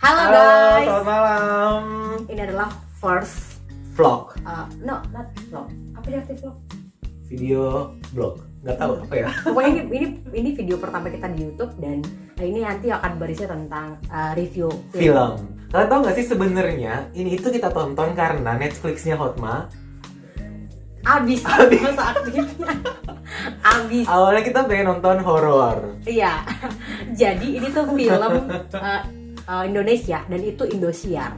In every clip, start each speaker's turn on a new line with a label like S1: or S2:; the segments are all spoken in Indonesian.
S1: Halo
S2: Halo,
S1: guys,
S2: selamat malam.
S1: ini adalah first
S2: Vlog,
S1: no, not vlog. Apa dia arti vlog?
S2: video blog. Nggak tahu apa ya.
S1: Pokoknya ini video pertama kita di YouTube dan ini nanti akan berisi tentang review
S2: Film. Kalian tahu nggak sih sebenarnya ini itu kita tonton karena Netflixnya Hotma.
S1: Abis masa aktifnya. Abis.
S2: Awalnya kita pengen nonton horor.
S1: Iya. Jadi ini tuh film Indonesia dan itu Indosiar.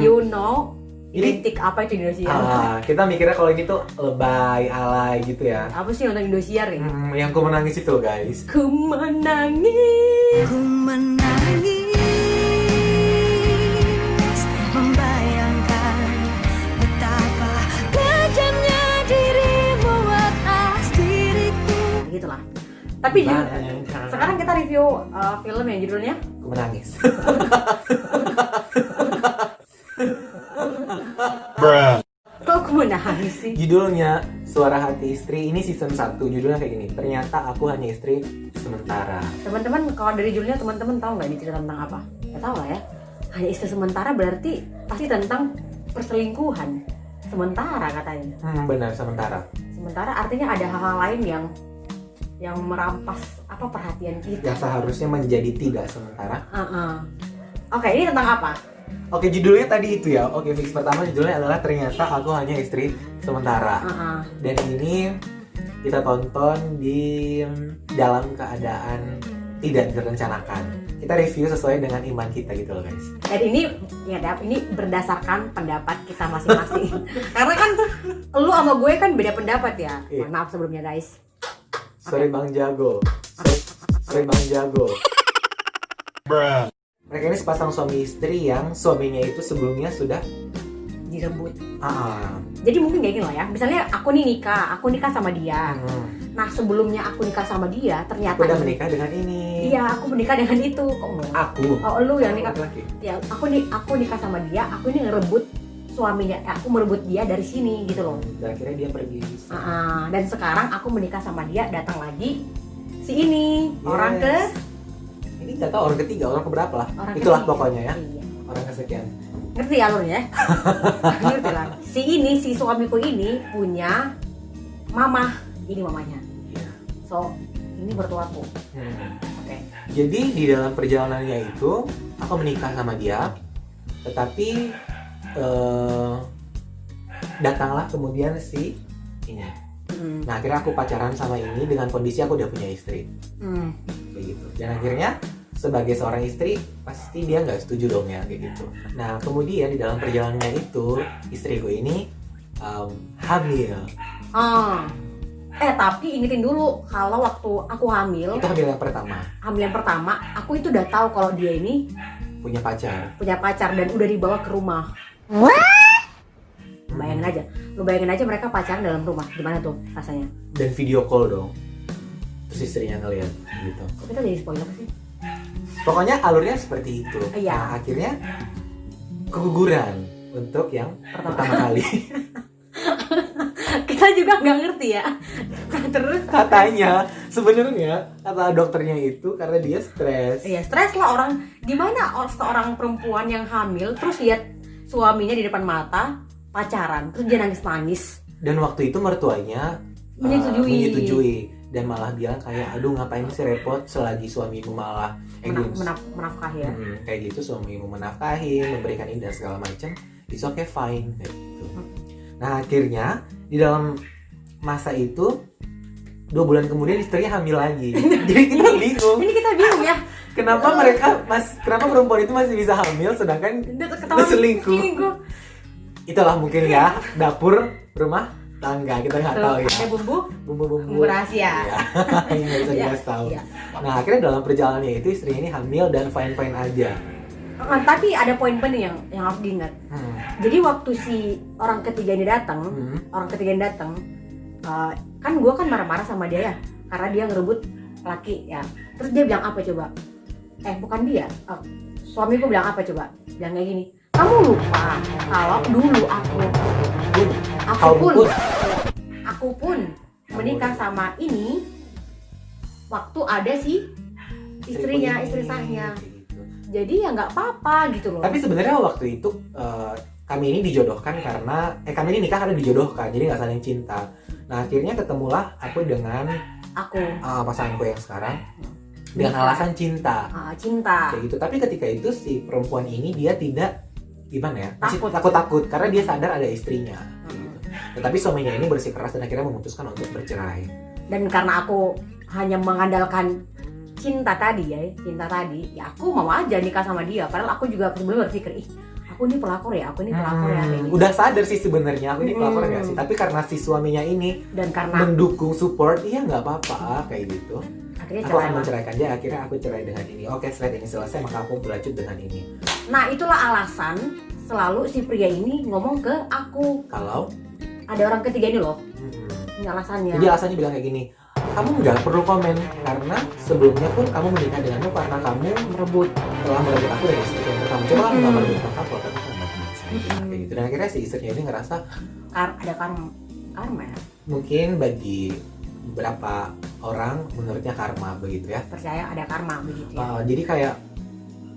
S1: You know identik apa itu Indosiar?
S2: Kita mikirnya kalau ini tuh lebay, alay gitu ya.
S1: Apa sih nonton Indosiar ya?
S2: Yang ku menangis itu guys.
S1: Ku menangis.
S3: Ku menangis, membayangkan betapa kejamnya dirimu atas diriku.
S1: Gitulah. Tapi sekarang kita review film yang judulnya
S2: Ku menangis.
S1: Kok aku menangis sih?
S2: Judulnya Suara Hati Istri. Ini season 1. Judulnya kayak gini. Ternyata aku hanya istri sementara.
S1: Teman-teman, kalau dari judulnya teman-teman tahu nggak ini cerita tentang apa? Nggak tahu lah ya. Hanya istri sementara berarti pasti tentang perselingkuhan. Sementara katanya.
S2: Benar, sementara.
S1: Sementara artinya ada hal-hal lain yang merampas apa perhatian kita.
S2: Yang seharusnya menjadi tidak sementara.
S1: Oke, ini tentang apa?
S2: Oke, judulnya tadi itu ya. Oke, fix pertama judulnya adalah Ternyata Aku Hanya Istri Sementara. Dan ini kita tonton di dalam keadaan tidak direncanakan. Kita review sesuai dengan iman kita gitu loh guys.
S1: Dan ini ini berdasarkan pendapat kita masing-masing. Karena kan lu sama gue kan beda pendapat ya.
S2: Iya.
S1: Maaf sebelumnya guys.
S2: Sorry Bang Jago. Sorry Bang Jago. Mereka ini sepasang suami istri yang suaminya itu sebelumnya sudah
S1: Direbut.
S2: Jadi
S1: Jadi mungkin kayak gini lah ya. Misalnya aku nikah sama dia. Nah sebelumnya aku nikah sama dia, ternyata
S2: aku udah menikah dengan ini.
S1: Iya, aku menikah dengan itu. Kok enggak?
S2: Aku.
S1: Oh, lu yang nikah.
S2: Laki-laki.
S1: Ya, aku nikah sama dia. Aku ini ngerebut suaminya. Aku merebut dia dari sini gitu loh.
S2: Dan akhirnya dia pergi.
S1: Dan sekarang aku menikah sama dia, datang lagi si ini
S2: Yes.
S1: orang ke
S2: Ini nggak tahu orang ketiga, orang keberapa lah.
S1: orang
S2: Itulah
S1: ketiga.
S2: pokoknya ya.
S1: Iya.
S2: Orang kesekian.
S1: Ngerti alurnya? Ngerti lah. Si suamiku ini punya mama. Ini mamanya.
S2: Iya.
S1: So, ini bertuaku. Oke.
S2: Jadi di dalam perjalanannya itu aku menikah sama dia, tetapi datanglah kemudian si ini. Nah akhirnya aku pacaran sama ini dengan kondisi aku udah punya istri, kayak gitu. Dan akhirnya sebagai seorang istri pasti dia nggak setuju dong ya kayak gitu. Nah kemudian di dalam perjalanannya itu istriku ini hamil.
S1: Tapi ingetin dulu kalau waktu aku hamil
S2: Itu hamil yang pertama.
S1: aku itu udah tahu kalau dia ini
S2: Punya pacar.
S1: dan udah dibawa ke rumah. Bayangin aja mereka pacaran dalam rumah, gimana tuh rasanya?
S2: Dan video call dong. Terus istrinya ngeliat gitu.
S1: Kok kita jadi spoiler sih?
S2: Pokoknya alurnya seperti itu.
S1: Iya.
S2: Nah akhirnya keguguran untuk yang pertama kali.
S1: Kita juga nggak ngerti ya. Terus
S2: Katanya sebenarnya kata dokternya itu karena dia stres.
S1: iya, stres lah orang. Gimana seorang perempuan yang hamil terus lihat suaminya di depan mata pacaran, terus dia nangis-nangis.
S2: Dan waktu itu mertuanya menyetujui dan malah bilang kayak aduh ngapain sih repot selagi suamimu malah
S1: Menafkahi ya.
S2: kayak gitu, suamimu menafkahi, memberikan ini dan segala macam, it's okay fine kayak gitu. Nah akhirnya di dalam masa itu 2 bulan kemudian istrinya hamil lagi. Jadi kita bingung.
S1: Ini kita bingung ya.
S2: Kenapa kenapa perempuan itu masih bisa hamil sedangkan
S1: Ketahuan
S2: selingkuh? Itulah mungkin ya dapur rumah tangga, kita nggak tahu ya.
S1: Ada
S2: Bumbu
S1: rahasia.
S2: Iya. Yang nggak bisa
S1: Iya,
S2: dikasih tahu.
S1: iya.
S2: Nah akhirnya dalam perjalanannya itu istrinya ini hamil dan fine aja.
S1: Tapi ada poin penting yang harus diingat. Jadi waktu si orang ketiga ini datang, kan gue kan marah-marah sama dia ya, karena dia ngerebut laki ya. Terus dia bilang apa coba? Bukan dia. Suamiku bilang apa coba? Bilang kayak gini. Kamu lupa kalau dulu aku pun menikah sama ini waktu ada si istrinya, istri sahnya. jadi ya nggak apa-apa gitu loh.
S2: Tapi sebenarnya waktu itu kami ini dijodohkan karena kami ini nikah karena dijodohkan, jadi nggak saling cinta. Nah akhirnya ketemulah aku dengan pasanganku yang sekarang dengan alasan cinta.
S1: Cinta.
S2: Kayak gitu. Tapi ketika itu si perempuan ini dia tidak gimana ya? Masih
S1: Takut.
S2: takut karena dia sadar ada istrinya. Kayak gitu. Tetapi suaminya ini bersikeras dan akhirnya memutuskan untuk bercerai.
S1: Dan karena aku hanya mengandalkan cinta tadi, ya aku mau aja nikah sama dia. Padahal aku juga sebelumnya berpikir, aku ini pelakor ya kayak gitu.
S2: Udah sadar sih sebenarnya aku ini pelakor nggak sih? Tapi karena si suaminya ini
S1: dan karena
S2: mendukung support, iya nggak apa-apa kayak gitu.
S1: akhirnya
S2: Aku akan
S1: cerai.
S2: menceraikan dia, akhirnya aku cerai dengan ini. Oke, setelah ini selesai maka aku berlanjut dengan ini.
S1: Nah itulah alasan selalu si pria ini ngomong ke aku,
S2: Kalau
S1: ada orang ketiga ini loh, ini alasannya.
S2: jadi alasannya bilang kayak gini, kamu nggak perlu komen karena sebelumnya pun kamu menikah denganku karena kamu telah merebut aku dari istri yang pertama. Coba kamu nggak merebut aku, karena kamu nggak punya saya. Kayak gitu. Dan akhirnya si istrinya ini ngerasa
S1: Ada karma ya,
S2: mungkin bagi beberapa orang menurutnya karma begitu ya.
S1: percaya ada karma begitu ya.
S2: Jadi kayak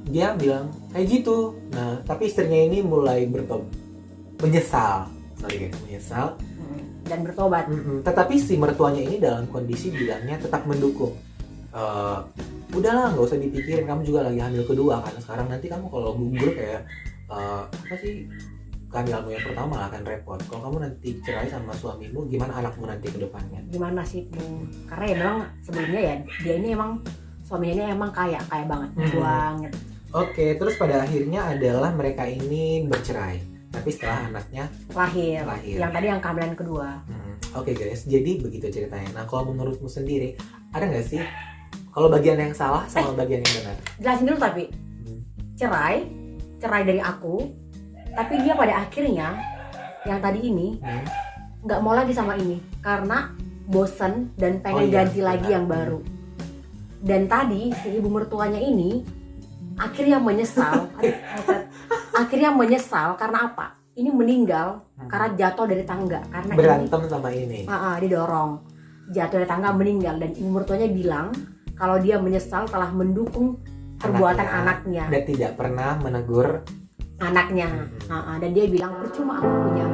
S2: dia bilang kayak gitu. Nah tapi istrinya ini mulai menyesal,
S1: Dan bertobat.
S2: Tetapi si mertuanya ini dalam kondisi bilangnya tetap mendukung. Udahlah nggak usah dipikirin, kamu juga lagi hamil kedua kan sekarang, nanti kamu kalau gugur kayak apa sih, kehamilanmu yang pertama malah akan repot. Kalau kamu nanti cerai sama suamimu, gimana anakmu nanti ke depannya?
S1: Gimana nasibmu? Karena ya memang sebelumnya ya dia ini emang suaminya ini emang kaya banget, banget.
S2: Oke, terus pada akhirnya adalah mereka ini bercerai. Tapi setelah anaknya
S1: Lahir. Yang tadi yang kehamilan kedua.
S2: Oke guys, jadi begitu ceritanya. Nah kalau menurutmu sendiri, ada nggak sih kalau bagian yang salah sama bagian yang benar?
S1: Jelasin dulu tapi cerai dari aku, tapi dia pada akhirnya yang tadi ini nggak mau lagi sama ini karena bosen dan pengen ganti lagi yang baru. Dan tadi si ibu mertuanya ini akhirnya menyesal. Akhirnya menyesal karena apa? Ini meninggal karena jatuh dari tangga. Karena
S2: berantem sama ini.
S1: Didorong jatuh dari tangga meninggal, dan ibu mertuanya bilang kalau dia menyesal telah mendukung perbuatan anaknya
S2: dan tidak pernah menegur
S1: anaknya. Dan dia bilang percuma aku punya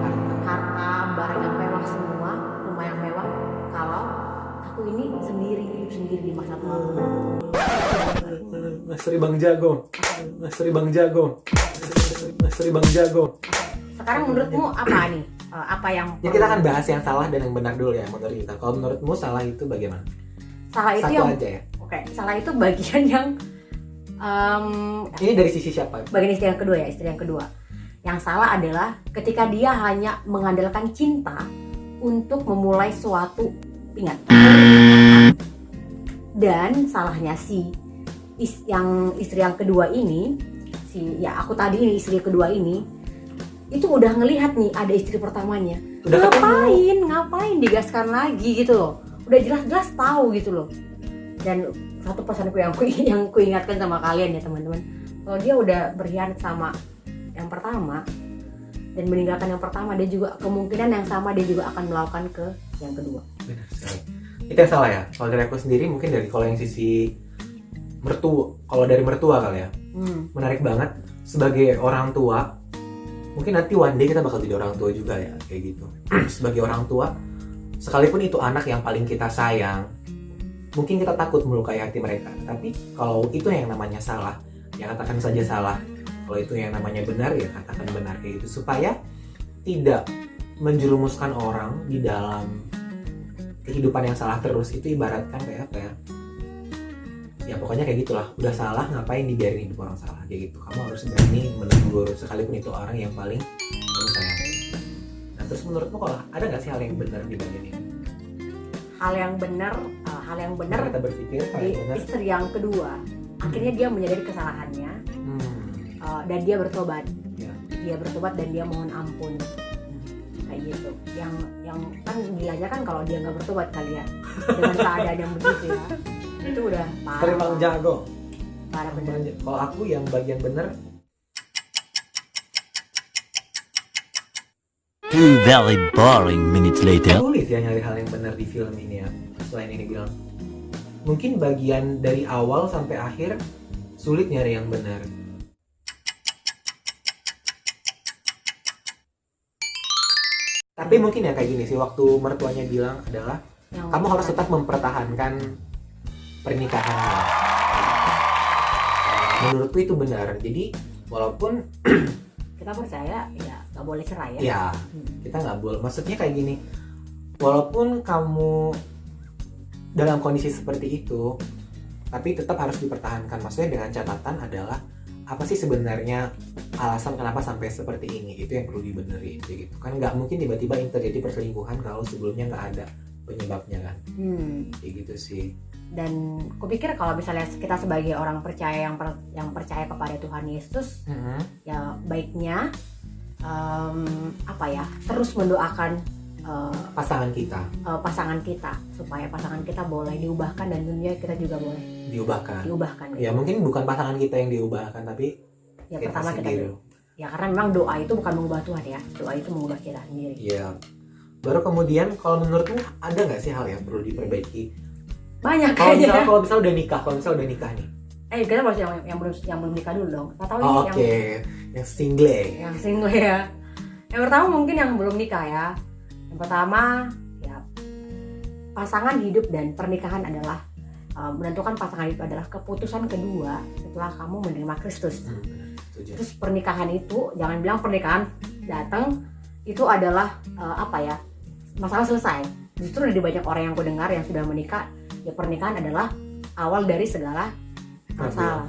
S1: harta barang yang mewah semua, rumah yang mewah, kalau aku ini hidup sendiri di masa tua.
S2: Masri Bang Jago.
S1: Sekarang menurutmu apa nih? Apa yang
S2: ya kita akan bahas yang salah dan yang benar dulu ya menurut kita. Kalau menurutmu salah itu bagaimana?
S1: Salah itu
S2: satu
S1: yang
S2: aja ya.
S1: Oke, salah itu bagian yang
S2: ini dari sisi siapa?
S1: Bagian istri yang kedua ya, istri yang kedua. Yang salah adalah ketika dia hanya mengandalkan cinta untuk memulai suatu, ingat. Dan salahnya yang istri yang kedua ini, aku tadi ini istri kedua ini, itu udah ngelihat nih ada istri pertamanya.
S2: Udah
S1: ngapain digaskan lagi gitu loh. Udah jelas-jelas tahu gitu loh. Dan satu pesanku yang ku ingatkan sama kalian ya teman-teman, kalau dia udah berkhianat sama yang pertama dan meninggalkan yang pertama, dia juga kemungkinan yang sama dia juga akan melakukan ke yang kedua.
S2: Benar sekali. Itu yang salah ya. Kalau dari aku sendiri mungkin kalau yang sisi mertua, kalau dari mertua kali ya, menarik banget sebagai orang tua. Mungkin nanti one day kita bakal jadi orang tua juga ya, kayak gitu. Sebagai orang tua, sekalipun itu anak yang paling kita sayang, mungkin kita takut melukai hati mereka. Tapi kalau itu yang namanya salah, ya katakan saja salah. Kalau itu yang namanya benar, ya katakan benar, kayak gitu. Supaya tidak menjerumuskan orang di dalam kehidupan yang salah terus. Itu ibaratkan kayak apa ya? Ya pokoknya kayak gitulah. Udah salah, ngapain dibiarin hidup orang salah, kayak gitu. Kamu harus berani menegur sekalipun itu orang yang paling kamu sayang. Nah terus menurutmu kalau ada nggak sih hal yang benar di bagian ini?
S1: Hal yang benar
S2: Kita berpikir
S1: di istri yang kedua, akhirnya dia menyadari kesalahannya, dan dia bertobat. Dia bertobat dan dia mohon ampun, kayak gitu. Yang kan gilanya kan kalau dia nggak bertobat kali ya, dengan keadaan yang begitu ya, itu udah parah.
S2: Sering Bang Jago.
S1: Parah benar.
S2: Kalau aku yang bagian benar,
S4: 2 very boring minutes later.
S2: sulit ya nyari hal yang benar di film ini ya. Selain ini bilang, mungkin bagian dari awal sampai akhir sulit nyari yang benar. Tapi mungkin ya kayak gini sih, waktu mertuanya bilang adalah
S1: Yang
S2: kamu harus tetap mempertahankan pernikahannya. Menurutku itu benar. Jadi walaupun
S1: kita percaya ya nggak boleh cerai ya.
S2: ya kita nggak boleh, maksudnya kayak gini, walaupun kamu dalam kondisi seperti itu, tapi tetap harus dipertahankan. Maksudnya dengan catatan adalah apa sih sebenarnya alasan kenapa sampai seperti ini, itu yang perlu dibenerin kayak gitu kan. Nggak mungkin tiba-tiba terjadi perselingkuhan kalau sebelumnya nggak ada penyebabnya kan. Kayak gitu sih.
S1: Dan kupikir kalau misalnya kita sebagai orang percaya yang percaya kepada Tuhan Yesus, ya baiknya terus mendoakan
S2: Pasangan kita
S1: supaya pasangan kita boleh diubahkan dan tentunya kita juga boleh
S2: diubahkan. Ya mungkin bukan pasangan kita yang diubahkan, tapi
S1: ya
S2: kita
S1: pertama
S2: sendiri.
S1: Ya karena memang doa itu bukan mengubah Tuhan ya, doa itu mengubah kita sendiri.
S2: Iya. Baru kemudian kalau menurutmu ada nggak sih hal yang perlu diperbaiki?
S1: Banyak
S2: Kalau
S1: kayaknya.
S2: misalnya udah nikah nih.
S1: Kita bahas yang belum nikah dulu dong. Kita tahu
S2: Oh,
S1: ini
S2: oke. Yang single.
S1: yang single ya. Yang pertama mungkin yang belum nikah ya. Yang pertama ya, pasangan hidup dan pernikahan adalah menentukan pasangan hidup adalah keputusan kedua setelah kamu menerima Kristus.
S2: Setuju.
S1: Terus pernikahan itu jangan bilang pernikahan datang itu adalah masalah selesai. Justru dari banyak orang yang aku dengar yang sudah menikah, ya pernikahan adalah awal dari segala masalah.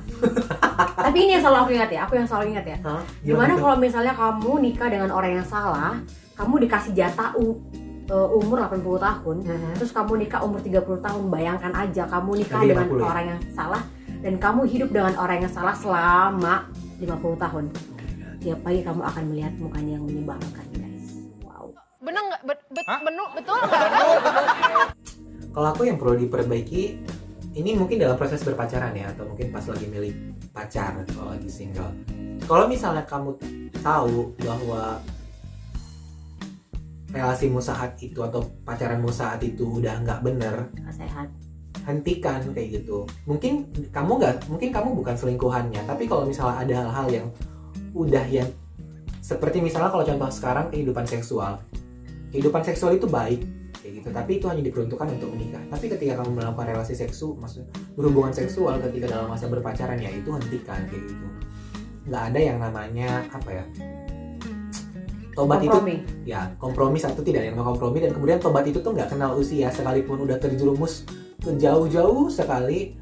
S1: Tapi ini yang selalu aku ingat ya. Gimana kalau misalnya kamu nikah dengan orang yang salah, kamu dikasih jatah umur 80 tahun, terus kamu nikah umur 30 tahun, bayangkan aja kamu nikah
S2: Jadi
S1: dengan
S2: 50 ya?
S1: orang yang salah dan kamu hidup dengan orang yang salah selama 50 tahun. Tiap pagi kamu akan melihat mukanya yang menyebalkan, guys. Wow.
S5: Bener nggak? Betul nggak?
S2: Kalau aku yang perlu diperbaiki, ini mungkin dalam proses berpacaran ya, atau mungkin pas lagi milih pacar kalau lagi single. Kalau misalnya kamu tahu bahwa relasimu saat itu atau pacaranmu saat itu udah nggak bener,
S1: Nggak sehat.
S2: hentikan kayak gitu. Mungkin kamu bukan selingkuhannya, tapi kalau misalnya ada hal-hal yang udah yang seperti misalnya kalau contoh sekarang kehidupan seksual itu baik kayak gitu, tapi itu hanya diperuntukkan untuk menikah. Tapi ketika kamu melakukan relasi seksual, maksudnya berhubungan seksual ketika dalam masa berpacaran, ya itu hentikan kayak gitu. Nggak ada yang namanya tobat
S1: Kompromi.
S2: itu ya kompromi, satu tidak ada yang mau kompromi, dan kemudian tobat itu tuh nggak kenal usia. Sekalipun udah terjerumus ke jauh-jauh sekali,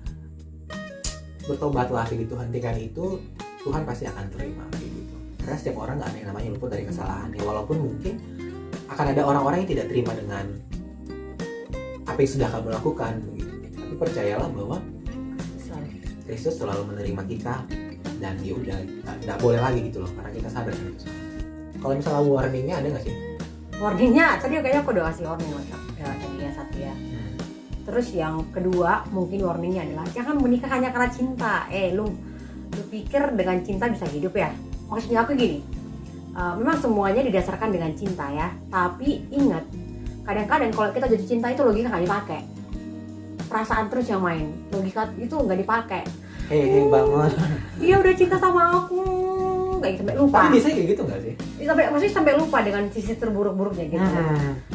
S2: bertobatlah kayak gitu, hentikan itu, Tuhan pasti akan terima kayak gitu. Karena setiap orang nggak ada yang namanya luput dari kesalahan ya, walaupun mungkin akan ada orang-orang yang tidak terima dengan apa yang sudah kamu lakukan begitu. Tapi percayalah bahwa Kristus selalu menerima kita, dan ya udah nggak boleh lagi gitu loh, karena kita sadar kan itu. Kalau misalnya warningnya ada nggak sih?
S1: Warningnya tadi kayaknya aku udah kasih warning ya, tadi ya satu ya. Terus yang kedua mungkin warningnya adalah jangan menikah hanya karena cinta. Lu pikir dengan cinta bisa hidup ya? Maksudnya aku gini, memang semuanya didasarkan dengan cinta ya. Tapi ingat, kadang-kadang kalau kita jatuh cinta itu logika nggak dipakai. Perasaan terus yang main, logika itu nggak dipakai.
S2: Hei bangun.
S1: Dia udah cinta sama aku, kayak sampai lupa.
S2: Tapi biasanya kayak gitu nggak sih?
S1: Sampai lupa dengan sisi terburuk-buruknya gitu.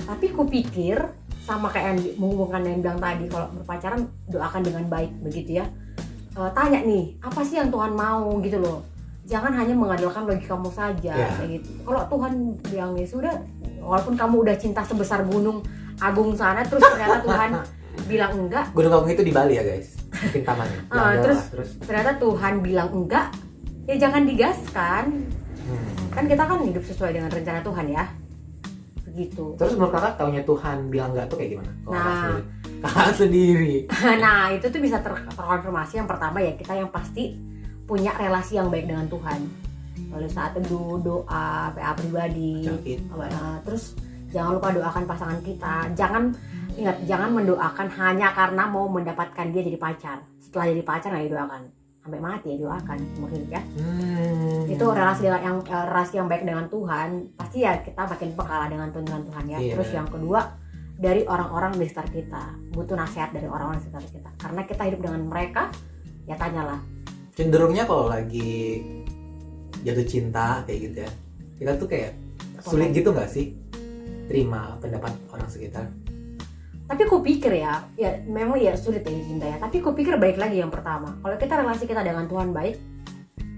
S1: Tapi kupikir sama kayak yang menghubungkan yang bilang tadi, kalau berpacaran doakan dengan baik begitu ya. Tanya nih, apa sih yang Tuhan mau gitu loh. Jangan hanya mengandalkan logikamu saja kayak gitu. Kalau Tuhan bilang ya sudah, walaupun kamu udah cinta sebesar gunung agung sana, terus ternyata Tuhan bilang enggak.
S2: Gunung Agung itu di Bali ya guys, mungkin tamannya.
S1: Terus ternyata Tuhan bilang enggak, ya jangan digaskan. Kan kita kan hidup sesuai dengan rencana Tuhan ya, begitu.
S2: Terus menurut kakak taunya Tuhan bilang enggak tuh kayak gimana?
S1: Nah,
S2: kakak sendiri.
S1: Nah itu tuh bisa terkonfirmasi. Yang pertama ya, kita yang pasti punya relasi yang baik dengan Tuhan. Lalu saat teduh, doa, PA pribadi. Terus jangan lupa doakan pasangan kita. Jangan mendoakan hanya karena mau mendapatkan dia jadi pacar. Setelah jadi pacar nggak didoakan, sampai mati ya doakan seumur hidup ya. Itu relasi yang baik dengan Tuhan. Pasti ya kita makin peka dengan tuntunan Tuhan ya. Terus yang kedua, dari orang-orang di sekitar kita. Butuh nasihat dari orang-orang di sekitar kita. Karena kita hidup dengan mereka, ya tanyalah.
S2: cenderungnya kalau lagi jatuh cinta kayak gitu ya, kita tuh kayak sulit gitu nggak sih terima pendapat orang sekitar?
S1: Tapi aku pikir ya memang ya sulit ya cinta ya. Tapi aku pikir baik lagi yang pertama. Kalau kita relasi kita dengan Tuhan baik,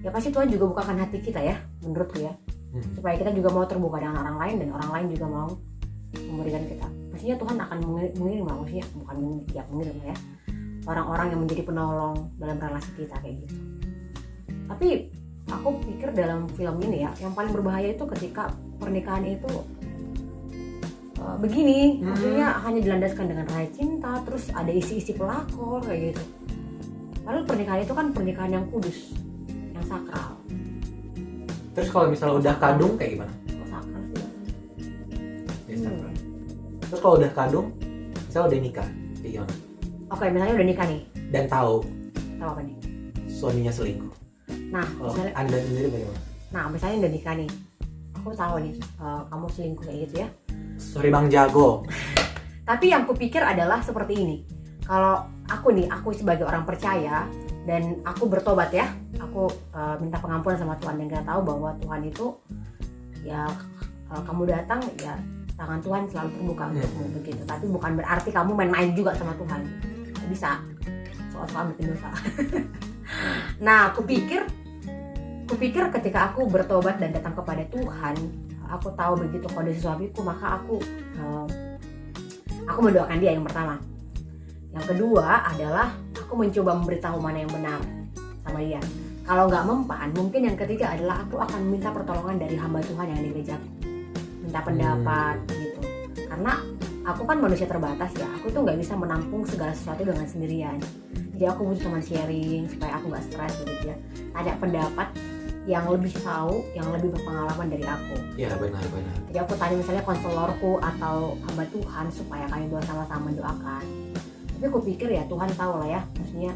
S1: ya pasti Tuhan juga bukakan hati kita ya, menurutku ya. Supaya kita juga mau terbuka dengan orang lain dan orang lain juga mau memberikan kita. Pastinya Tuhan akan mengirim lah, maksudnya bukan mengirim ya. Orang-orang yang menjadi penolong dalam relasi kita kayak gitu. Tapi aku pikir dalam film ini ya, yang paling berbahaya itu ketika pernikahan itu begini, maksudnya hanya dilandaskan dengan raya cinta, terus ada isi-isi pelakor kayak gitu. Padahal pernikahan itu kan pernikahan yang kudus, yang sakral.
S2: Terus kalau misalnya udah kadung kayak gimana?
S1: Kok sakral sih?
S2: Ya, sakral. Terus kalau udah kadung, misalnya udah nikah, kayak gimana?
S1: Oke, misalnya udah nikah nih,
S2: Dan tahu
S1: tahu apa nih?
S2: suaminya selingkuh.
S1: Nah,
S2: Kalau
S1: misalnya,
S2: Anda sendiri bagaimana?
S1: misalnya udah nikah nih, aku tahu nih kamu selingkuh kayak gitu ya.
S2: Sorry Bang Jago.
S1: Tapi yang kupikir adalah seperti ini. Kalau aku sebagai orang percaya dan aku bertobat ya, aku minta pengampunan sama Tuhan dan kita tahu bahwa Tuhan itu ya kamu datang ya tangan Tuhan selalu terbuka untukmu begitu. Tapi bukan berarti kamu main-main juga sama Tuhan. Nggak bisa. Soal bikin dosa. Nah, aku pikir ketika aku bertobat dan datang kepada Tuhan, aku tahu begitu kondisi suamiku, maka aku mendoakan dia yang pertama. Yang kedua adalah aku mencoba memberitahu mana yang benar sama dia. Kalau nggak mempan, mungkin yang ketiga adalah aku akan minta pertolongan dari hamba Tuhan yang ada di gereja, minta pendapat gitu. Karena aku kan manusia terbatas ya, aku tuh nggak bisa menampung segala sesuatu dengan sendirian. Jadi aku butuh teman sharing supaya aku nggak stres gitu ya. Ada pendapat yang lebih tahu, yang lebih berpengalaman dari aku.
S2: Iya benar.
S1: Jadi aku tanya misalnya konselorku atau hamba Tuhan supaya kami bersama-sama mendoakan. Tapi aku pikir ya Tuhan tahu lah ya, maksudnya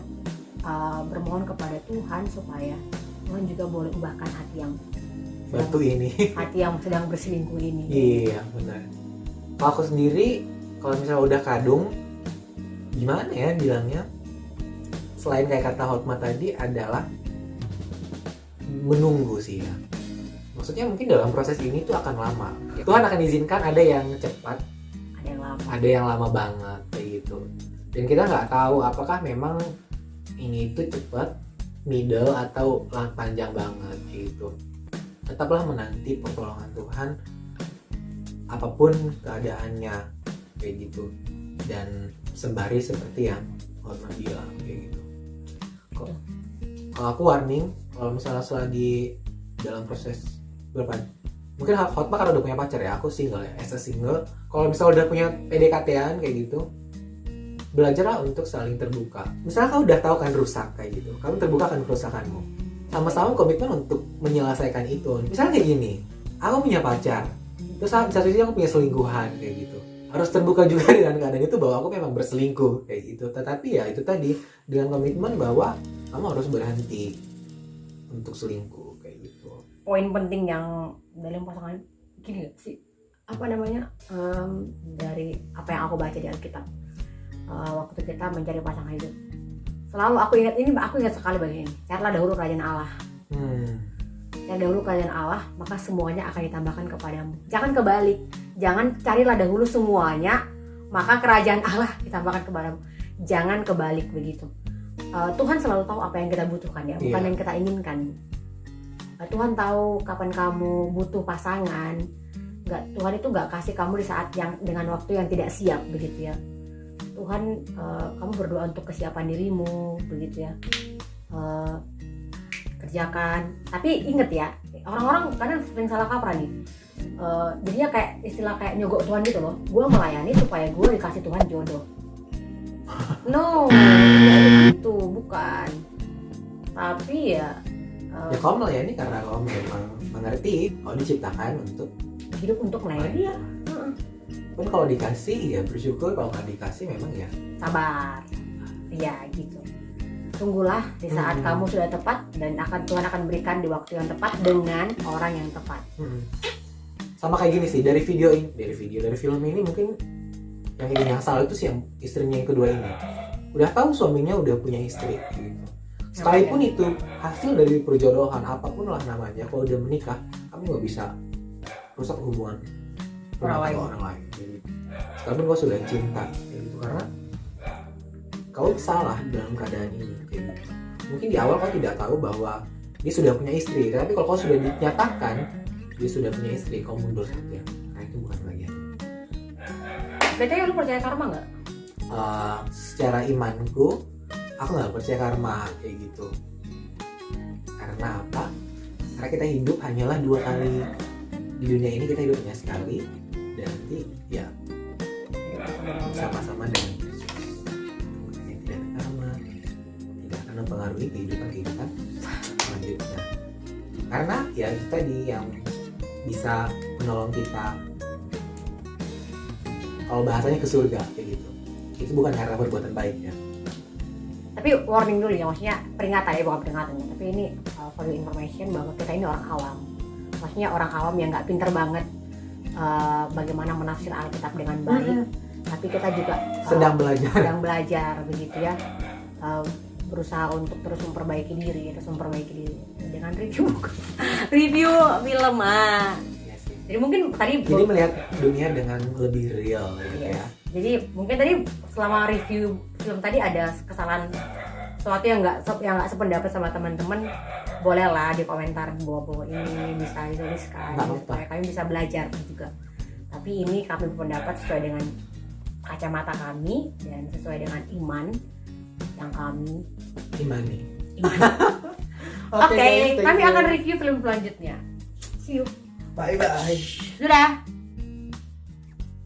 S1: bermohon kepada Tuhan supaya Tuhan juga boleh ubahkan hati yang
S2: Batu ini.
S1: hati yang sedang berselingkuh ini.
S2: Iya benar. Kalau aku sendiri, kalau misalnya udah kadung, gimana ya bilangnya? Selain kayak kata Hotma tadi adalah menunggu sih ya. Maksudnya mungkin dalam proses ini tuh akan lama. Tuhan akan izinkan ada yang cepat,
S1: Ada yang lama.
S2: ada yang lama banget kayak gitu. Dan kita nggak tahu apakah memang ini itu cepat, middle atau panjang banget kayak gitu. Tetaplah menanti pertolongan Tuhan apapun keadaannya kayak gitu. Dan sembari seperti yang Hotma bilang kayak gitu. Kalau aku warning, kalau misalnya selagi dalam proses berapa, mungkin Hotma karena udah punya pacar ya, aku single ya, as a single. Kalau misalnya udah punya PDKT-an kayak gitu, belajarlah untuk saling terbuka. Misalnya kamu udah tahu kan rusak kayak gitu, kamu terbuka kan kerusakanmu, sama-sama komitmen untuk menyelesaikan itu. Misalnya kayak gini, aku punya pacar, terus di satu sisi aku punya selingkuhan kayak gitu, harus terbuka juga dengan keadaan itu bahwa aku memang berselingkuh kayak gitu. Tetapi ya itu tadi, dengan komitmen bahwa kamu harus berhenti untuk selingkuh kayak gitu.
S1: Poin penting yang dalam pasangan gini gak sih? Apa namanya? Dari apa yang aku baca di Alkitab. Waktu kita mencari pasangan hidup. Selalu aku ingat sekali bagian ini. Carilah dahulu kerajaan Allah. Cari dahulu kerajaan Allah, maka semuanya akan ditambahkan kepadamu. Jangan kebalik. Jangan carilah dahulu semuanya, maka kerajaan Allah ditambahkan kepadamu. Jangan kebalik begitu. Tuhan selalu tahu apa yang kita butuhkan ya, bukan yang kita inginkan. Tuhan tahu kapan kamu butuh pasangan. Tuhan itu nggak kasih kamu di saat yang dengan waktu yang tidak siap begitu ya. Tuhan, kamu berdoa untuk kesiapan dirimu begitu ya. Kerjakan. Tapi inget ya, orang-orang kadang sering salah kaprah nih. Jadinya kayak istilah kayak nyogok Tuhan gitu loh. Gue melayani supaya gue dikasih Tuhan jodoh. No, tidak begitu, bukan. Tapi ya
S2: kamu melayani karena kamu memang mengerti kamu diciptakan untuk
S1: hidup untuk melayani dia.
S2: Pun kalau dikasih ya bersyukur, kalau nggak dikasih memang ya
S1: Sabar. Ya gitu. Tunggulah di saat kamu sudah tepat dan Tuhan akan berikan di waktu yang tepat dengan orang yang tepat.
S2: Sama kayak gini sih, dari film ini mungkin yang salah itu sih yang istrinya yang kedua ini. Udah tahu suaminya udah punya istri gitu. Sekalipun itu hasil dari perjodohan apapun lah namanya, kalau udah menikah, kamu nggak bisa rusak hubungan rumah tangga orang lain. Jadi, sekalipun kau sudah cinta, kayak gitu, karena kau salah dalam keadaan ini. Kayak gitu. Mungkin di awal kau tidak tahu bahwa dia sudah punya istri, tapi kalau kau sudah dinyatakan dia sudah punya istri, kau mundur saja, karena itu bukan bagian.
S1: BTW lu percaya karma nggak?
S2: Secara imanku, aku nggak percaya karma kayak gitu. Karena apa? Karena kita hidup hanyalah 2 kali di dunia ini, kita hidup hanya sekali, dan nanti ya sama-sama dengan Yesus. Makanya tidak ada karma, tidak akan mempengaruhi kehidupan selanjutnya. Karena ya itu tadi yang bisa menolong kita, kalau bahasanya ke surga kayak gitu. Itu bukan karena perbuatan baik ya.
S1: Tapi warning dulu ya, maksudnya peringatan ya, bukan peringatan ya. Tapi ini for your information bahwa kita ini orang awam. Maksudnya orang awam yang nggak pinter banget bagaimana menafsir Alkitab dengan baik. Tapi kita juga
S2: Sedang belajar
S1: begitu ya. Berusaha untuk terus memperbaiki diri dengan review review film
S2: Iya sih.
S1: Jadi mungkin tadi
S2: Jadi melihat dunia dengan lebih real gitu ya.
S1: Jadi mungkin tadi selama review film tadi ada kesalahan, sesuatu yang nggak sependapat sama teman-teman, bolehlah di komentar bawah ini bisa dituliskan supaya kami bisa belajar juga. Tapi ini kami berpendapat sesuai dengan kacamata kami dan sesuai dengan iman yang kami
S2: Imani.
S1: Oke, kami akan review film selanjutnya. See you.
S2: Bye bye.
S1: Sudah.